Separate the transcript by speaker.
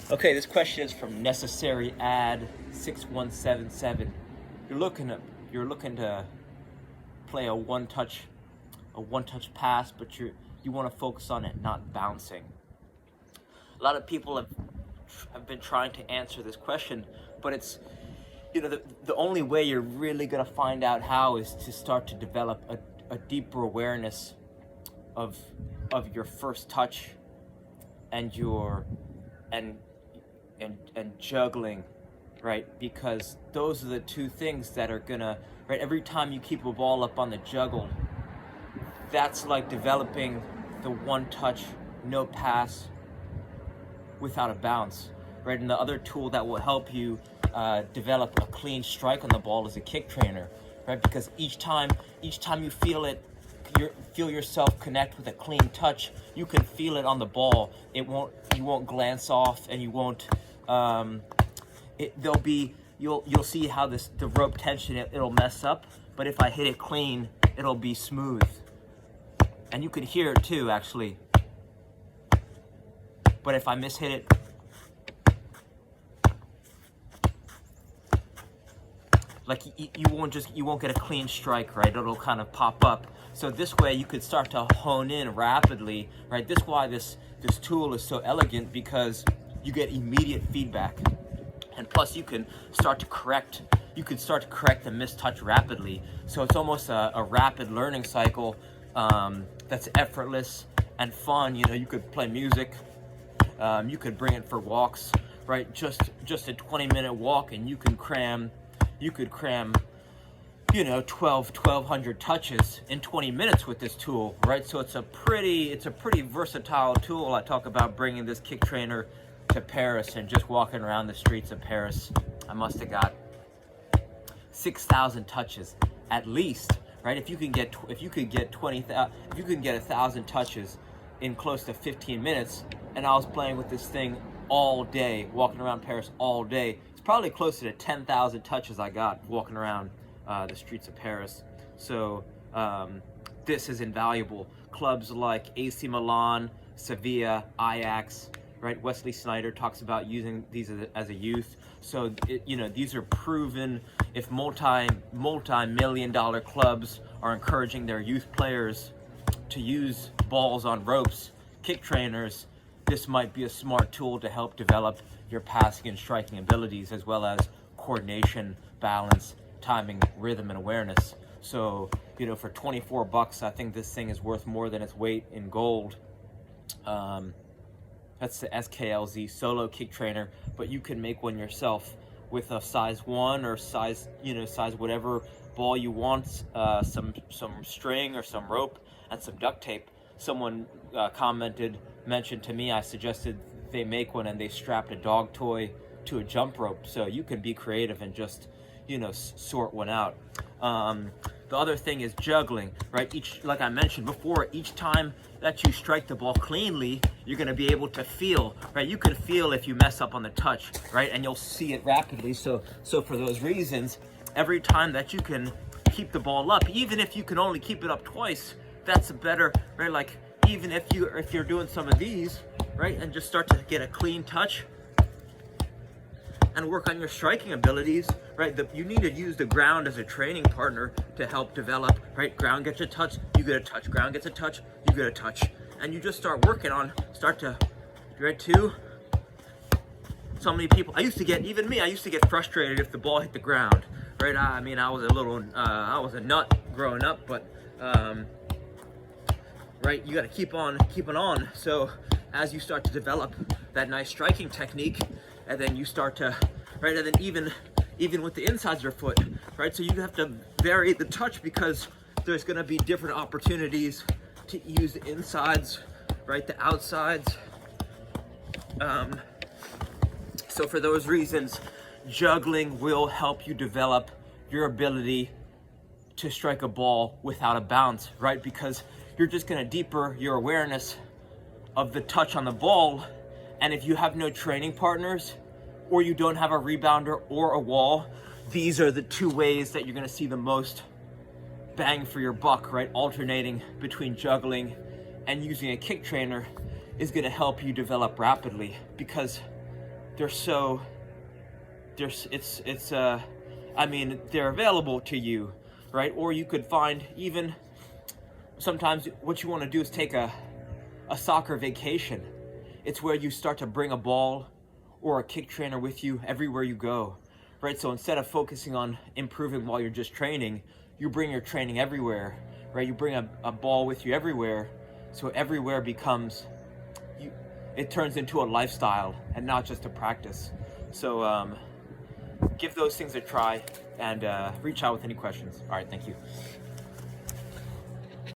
Speaker 1: Okay, this question is from Necessary Ad 6177. You're looking to play a one-touch pass, but you want to focus on it not bouncing. A lot of people have been trying to answer this question, but it's the only way you're really gonna find out how is to start to develop a deeper awareness of your first touch and and juggling, right? Because those are the two things that are gonna, right? Every time you keep a ball up on the juggle, that's like developing the one touch, no pass without a bounce, right? And the other tool that will help you develop a clean strike on the ball is a kick trainer, right? Because each time you feel yourself connect with a clean touch, you can feel it on the ball. You won't glance off, and you won't. You'll see how the rope tension it'll mess up, but if I hit it clean, it'll be smooth, and you can hear it too, actually. But if I mishit it, like you won't get a clean strike, right? It'll kind of pop up. So this way you could start to hone in rapidly, right? This is why this tool is so elegant, because you get immediate feedback, and plus you can start to correct the mistouch rapidly. So it's almost a rapid learning cycle that's effortless and fun. You could play music, you could bring it for walks, right? Just a 20-minute walk, and you could cram 1,200 touches in 20 minutes with this tool, right? So it's a pretty versatile tool. I talk about bringing this kick trainer to Paris and just walking around the streets of Paris. I must have got 6,000 touches at least, right? If you can get 1,000 touches in close to 15 minutes, and I was playing with this thing all day, walking around Paris all day, it's probably closer to 10,000 touches I got walking around the streets of Paris. So this is invaluable. Clubs like AC Milan, Sevilla, Ajax, right? Wesley Sneijder talks about using these as a youth. So these are proven. If multi-million-dollar clubs are encouraging their youth players to use balls on ropes, kick trainers, this might be a smart tool to help develop your passing and striking abilities, as well as coordination, balance, timing, rhythm, and awareness. So, for $24, I think this thing is worth more than its weight in gold. That's the SKLZ Solo Kick Trainer, but you can make one yourself with a size 1 or size whatever ball you want, some string or some rope and some duct tape. Someone mentioned to me, I suggested they make one, and they strapped a dog toy to a jump rope. So you can be creative and just sort one out. The other thing is juggling, right? Like I mentioned before, each time that you strike the ball cleanly, you're going to be able to feel, right? You can feel if you mess up on the touch, right? And you'll see it rapidly. So for those reasons, every time that you can keep the ball up, even if you can only keep it up twice, that's a better, right? Like even if you're doing some of these, right, and just start to get a clean touch and work on your striking abilities, right? You need to use the ground as a training partner to help develop, right? Ground gets a touch, you get a touch. Ground gets a touch, you get a touch. And you just start working on, right, 2. So many people, I used to get frustrated if the ball hit the ground, right? I mean, I was a nut growing up, but, right, you gotta keep on keeping on. So as you start to develop that nice striking technique, and then you start to, right, and then even with the insides of your foot, right, so you have to vary the touch, because there's going to be different opportunities to use the insides, right, the outsides. So for those reasons, juggling will help you develop your ability to strike a ball without a bounce, right, because you're just going to deepen your awareness of the touch on the ball. And if you have no training partners, or you don't have a rebounder or a wall, these are the 2 ways that you're going to see the most bang for your buck, right? Alternating between juggling and using a kick trainer is going to help you develop rapidly, because they're so, I mean, they're available to you, right? Or you could find, even sometimes what you want to do is take a soccer vacation. It's where you start to bring a ball or a kick trainer with you everywhere you go, right? So instead of focusing on improving while you're just training, you bring your training everywhere, right? You bring a ball with you everywhere, so everywhere becomes, it turns into a lifestyle and not just a practice. So give those things a try, and reach out with any questions. All right, thank you.